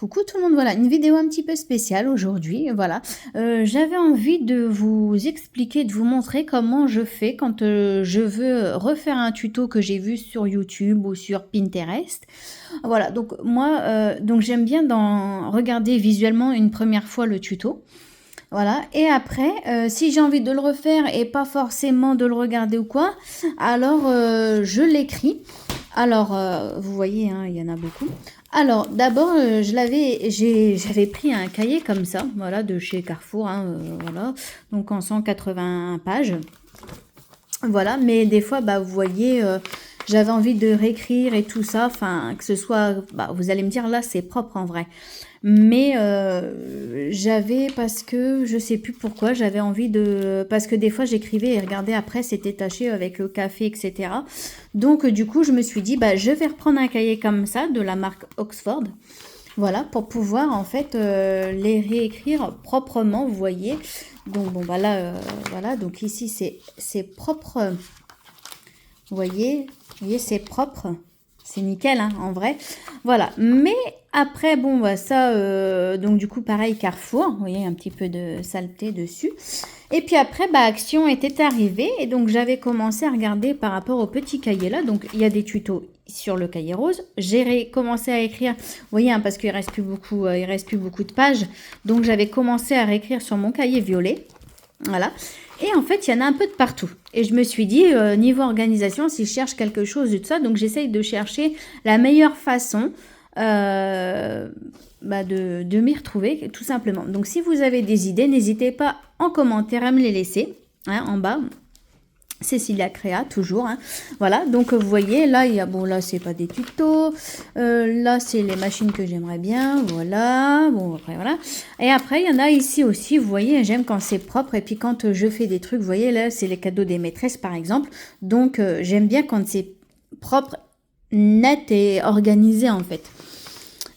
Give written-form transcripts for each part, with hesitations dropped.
Coucou tout le monde, voilà une vidéo un petit peu spéciale aujourd'hui, voilà. J'avais envie de vous expliquer, de vous montrer comment je fais quand je veux refaire un tuto que j'ai vu sur YouTube ou sur Pinterest. Voilà, donc moi, donc j'aime bien regarder visuellement une première fois le tuto. Voilà, et après, si j'ai envie de le refaire et pas forcément de le regarder ou quoi, alors je l'écris. Alors, vous voyez, hein, il y en a beaucoup. Alors, d'abord, j'avais pris un cahier comme ça, voilà, de chez Carrefour, hein, voilà, donc en 181 pages. Voilà, mais des fois, bah, vous voyez, j'avais envie de réécrire et tout ça, enfin, que ce soit, bah, vous allez me dire, là, c'est propre en vrai. Mais parce que je sais plus pourquoi, j'avais envie parce que des fois j'écrivais et regardais après, c'était taché avec le café, etc. Donc du coup, je me suis dit, bah, je vais reprendre un cahier comme ça, de la marque Oxford. Voilà, pour pouvoir en fait les réécrire proprement, vous voyez. Donc bon, bah là, voilà, donc ici c'est propre. Vous voyez, c'est propre. C'est nickel, hein, en vrai. Voilà. Mais après, bon, bah, ça, donc du coup, pareil, Carrefour. Vous voyez, un petit peu de saleté dessus. Et puis après, bah, Action était arrivée. Et donc, j'avais commencé à regarder par rapport au petit cahier là. Donc, il y a des tutos sur le cahier rose. J'ai commencé à écrire, vous voyez, hein, parce qu'il reste plus beaucoup, il reste plus beaucoup de pages. Donc, j'avais commencé à réécrire sur mon cahier violet. Voilà. Et en fait, il y en a un peu de partout. Et je me suis dit, niveau organisation, si je cherche quelque chose de tout ça, donc j'essaye de chercher la meilleure façon de m'y retrouver, tout simplement. Donc, si vous avez des idées, n'hésitez pas en commentaire à me les laisser, hein, en bas. Cécilia Créa, toujours, hein. Voilà, donc vous voyez, là, il y a, bon, là, c'est pas des tutos, là, c'est les machines que j'aimerais bien, voilà, bon, après, voilà. Et après, il y en a ici aussi, vous voyez, j'aime quand c'est propre, et puis quand je fais des trucs, vous voyez, là, c'est les cadeaux des maîtresses, par exemple, donc j'aime bien quand c'est propre, net et organisé, en fait.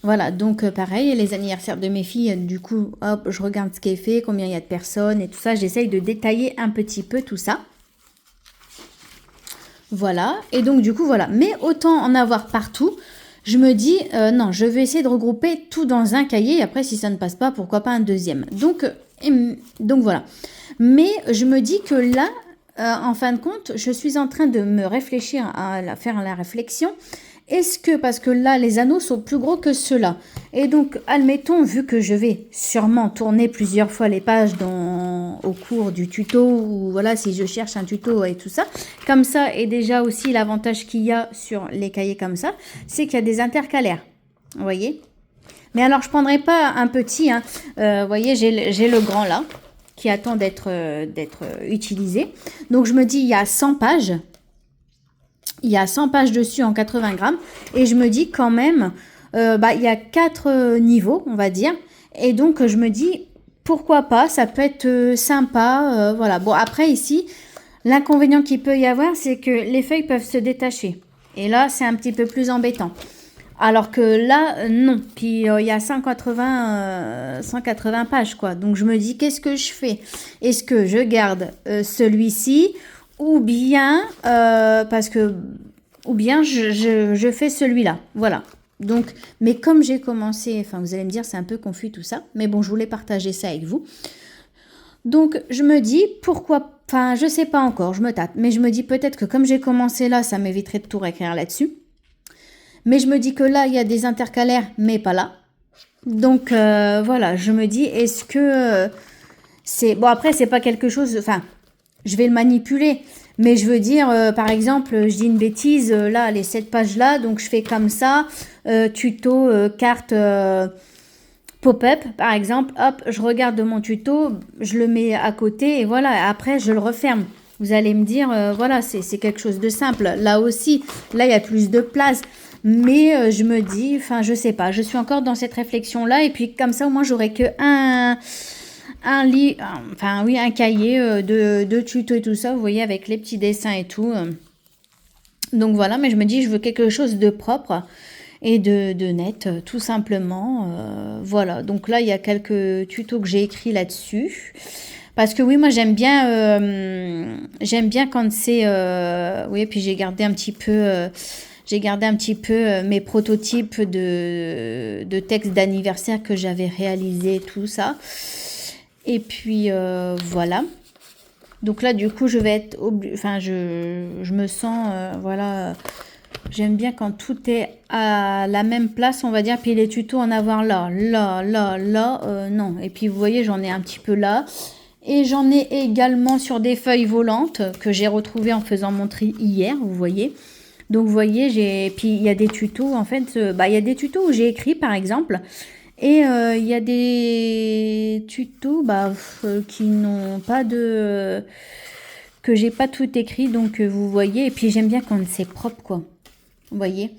Voilà, donc pareil, les anniversaires de mes filles, du coup, hop, je regarde ce qui est fait, combien il y a de personnes, et tout ça, j'essaye de détailler un petit peu tout ça. Voilà, et donc du coup, voilà. Mais autant en avoir partout, je me dis, non, je vais essayer de regrouper tout dans un cahier. Et après, si ça ne passe pas, pourquoi pas un deuxième. Donc voilà. Mais je me dis que là, en fin de compte, je suis en train de me réfléchir faire la réflexion. Est-ce que, parce que là, les anneaux sont plus gros que ceux-là. Et donc, admettons, vu que je vais sûrement tourner plusieurs fois les pages au cours du tuto, ou voilà, si je cherche un tuto et tout ça, comme ça, et déjà aussi l'avantage qu'il y a sur les cahiers comme ça, c'est qu'il y a des intercalaires. Vous voyez? Mais alors, je ne prendrai pas un petit, hein. Vous voyez, j'ai le grand là, qui attend d'être utilisé. Donc, je me dis, il y a 100 pages. Il y a 100 pages dessus en 80 grammes. Et je me dis quand même, il y a 4 niveaux, on va dire. Et donc, je me dis, pourquoi pas, ça peut être sympa. Voilà. Bon, après, ici, l'inconvénient qu'il peut y avoir, c'est que les feuilles peuvent se détacher. Et là, c'est un petit peu plus embêtant. Alors que là, non. Puis, il y a 180 pages, quoi. Donc, je me dis, qu'est-ce que je fais? Est-ce que je garde celui-ci ou bien je fais celui-là, voilà. Donc, mais comme j'ai commencé, enfin vous allez me dire c'est un peu confus tout ça, mais bon je voulais partager ça avec vous. Donc je me dis pourquoi, enfin je sais pas encore, je me tâte, mais je me dis peut-être que comme j'ai commencé là, ça m'éviterait de tout réécrire là-dessus. Mais je me dis que là il y a des intercalaires, mais pas là. Donc voilà, je me dis est-ce que c'est bon après c'est pas quelque chose, enfin je vais le manipuler. Mais je veux dire, par exemple, je dis une bêtise, là, les 7 pages là, donc je fais comme ça, tuto, carte pop-up, par exemple, hop, je regarde mon tuto, je le mets à côté et voilà, après je le referme. Vous allez me dire, voilà, c'est quelque chose de simple. Là aussi, là, il y a plus de place. Mais je me dis, enfin, je sais pas, je suis encore dans cette réflexion-là. Et puis, comme ça, au moins, j'aurai que un cahier de tuto et tout ça, vous voyez, avec les petits dessins et tout. Donc voilà, mais je me dis, je veux quelque chose de propre et de net, tout simplement. Voilà, donc là, il y a quelques tutos que j'ai écrits là-dessus. Parce que oui, moi, j'aime bien quand c'est... oui, puis j'ai gardé un petit peu... J'ai gardé un petit peu mes prototypes de textes d'anniversaire que j'avais réalisé, tout ça. Et puis voilà. Donc là, du coup, je vais être enfin, je me sens, voilà, j'aime bien quand tout est à la même place, on va dire. Puis les tutos, en avoir là, non. Et puis, vous voyez, j'en ai un petit peu là. Et j'en ai également sur des feuilles volantes que j'ai retrouvées en faisant mon tri hier, vous voyez. Donc, vous voyez, puis il y a des tutos, en fait, il y a des tutos où j'ai écrit, par exemple. Et il y a des tutos qui n'ont pas de... que j'ai pas tout écrit, donc vous voyez. Et puis j'aime bien quand c'est propre, quoi. Vous voyez.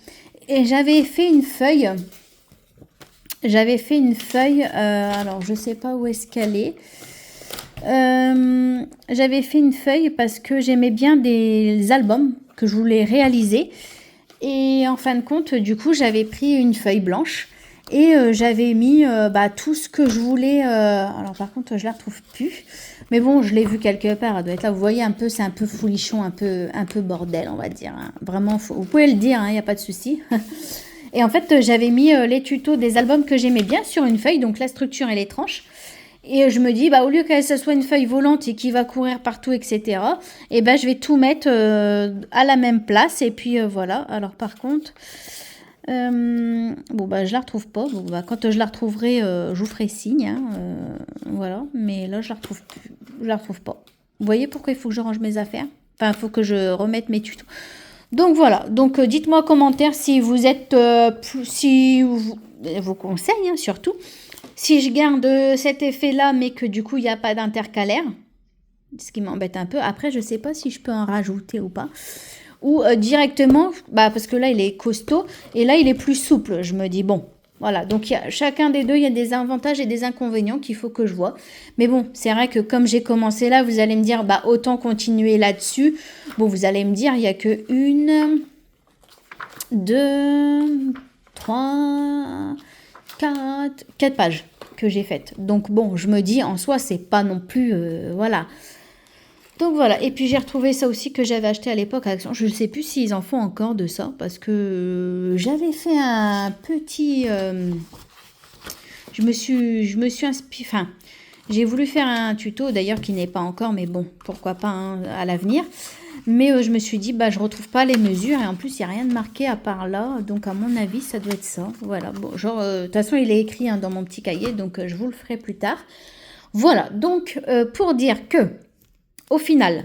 Et j'avais fait une feuille. Alors je sais pas où est-ce qu'elle est. J'avais fait une feuille parce que j'aimais bien des albums que je voulais réaliser. Et en fin de compte, du coup, j'avais pris une feuille blanche. Et j'avais mis tout ce que je voulais. Alors par contre, je la retrouve plus. Mais bon, je l'ai vu quelque part. Elle doit être là. Vous voyez un peu, c'est un peu foulichon, un peu bordel, on va dire. Hein. Vraiment, vous pouvez le dire, il n'y a pas de souci. Et en fait, j'avais mis les tutos des albums que j'aimais bien sur une feuille. Donc la structure et les tranches. Et je me dis, au lieu que ce soit une feuille volante et qui va courir partout, etc. Et je vais tout mettre à la même place. Et puis voilà. Alors par contre... je la retrouve pas. Quand je la retrouverai, je vous ferai signe. Hein, voilà. Mais là, je la retrouve pas. Vous voyez pourquoi il faut que je range mes affaires? Enfin, il faut que je remette mes tutos. Donc voilà. Donc dites-moi en commentaire si vous êtes, si vos conseils, hein, surtout. Si je garde cet effet-là, mais que du coup, il n'y a pas d'intercalaire. Ce qui m'embête un peu. Après, je sais pas si je peux en rajouter ou pas. Ou directement, parce que là, il est costaud, et là, il est plus souple. Je me dis, bon, voilà. Donc, chacun des deux, il y a des avantages et des inconvénients qu'il faut que je vois. Mais bon, c'est vrai que comme j'ai commencé là, vous allez me dire, autant continuer là-dessus. Bon, vous allez me dire, il n'y a que 1, 2, 3, 4 pages que j'ai faites. Donc, bon, je me dis, en soi, c'est pas non plus, voilà... Donc voilà, et puis j'ai retrouvé ça aussi que j'avais acheté à l'époque à Action. Je ne sais plus s'ils en font encore de ça, parce que j'avais fait un petit... je me suis inspirée... Enfin, j'ai voulu faire un tuto, d'ailleurs, qui n'est pas encore, mais bon, pourquoi pas hein, à l'avenir. Mais je me suis dit, je retrouve pas les mesures, et en plus, il n'y a rien de marqué à part là. Donc, à mon avis, ça doit être ça. Voilà, bon, genre, de toute façon, il est écrit hein, dans mon petit cahier, donc je vous le ferai plus tard. Voilà, donc, pour dire que... Au final,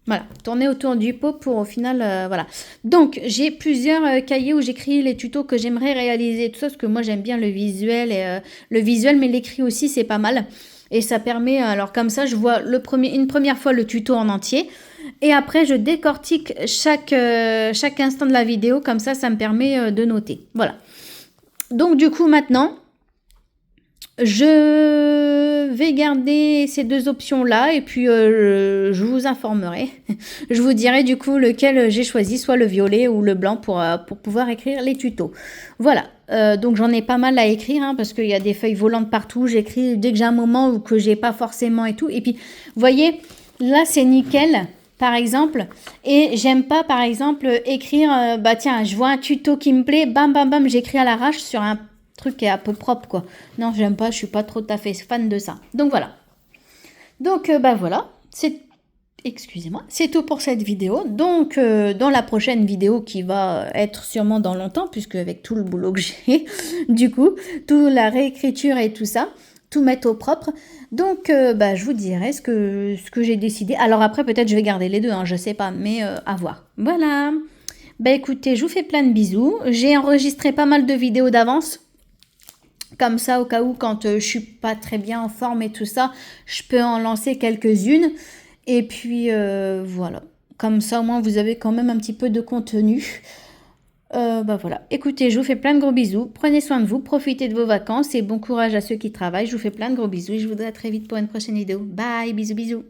voilà, tourner autour du pot pour au final, voilà. Donc, j'ai plusieurs cahiers où j'écris les tutos que j'aimerais réaliser, tout ça, parce que moi, j'aime bien le visuel, mais l'écrit aussi, c'est pas mal. Et ça permet, alors comme ça, je vois une première fois le tuto en entier. Et après, je décortique chaque instant de la vidéo, comme ça me permet de noter. Voilà. Donc, du coup, maintenant... Je vais garder ces deux options-là et puis je vous informerai. Je vous dirai du coup lequel j'ai choisi, soit le violet ou le blanc pour pouvoir écrire les tutos. Voilà, donc j'en ai pas mal à écrire hein, parce qu'il y a des feuilles volantes partout. J'écris dès que j'ai un moment où que j'ai pas forcément et tout. Et puis, vous voyez, là c'est nickel. Par exemple, et j'aime pas par exemple écrire, tiens, je vois un tuto qui me plaît, bam bam bam, j'écris à l'arrache sur un truc qui est un peu propre quoi. Non, j'aime pas, je suis pas trop tout à fait fan de ça. Donc voilà. Donc voilà, excusez-moi, c'est tout pour cette vidéo. Donc dans la prochaine vidéo qui va être sûrement dans longtemps puisque avec tout le boulot que j'ai du coup, toute la réécriture et tout ça, tout mettre au propre. Donc je vous dirai ce que j'ai décidé. Alors après peut-être je vais garder les deux, hein, je sais pas, mais à voir. Voilà. Écoutez, je vous fais plein de bisous. J'ai enregistré pas mal de vidéos d'avance. Comme ça, au cas où, quand je suis pas très bien en forme et tout ça, je peux en lancer quelques-unes. Et puis, voilà. Comme ça, au moins, vous avez quand même un petit peu de contenu. Voilà. Écoutez, je vous fais plein de gros bisous. Prenez soin de vous, profitez de vos vacances et bon courage à ceux qui travaillent. Je vous fais plein de gros bisous et je vous dis à très vite pour une prochaine vidéo. Bye, bisous, bisous.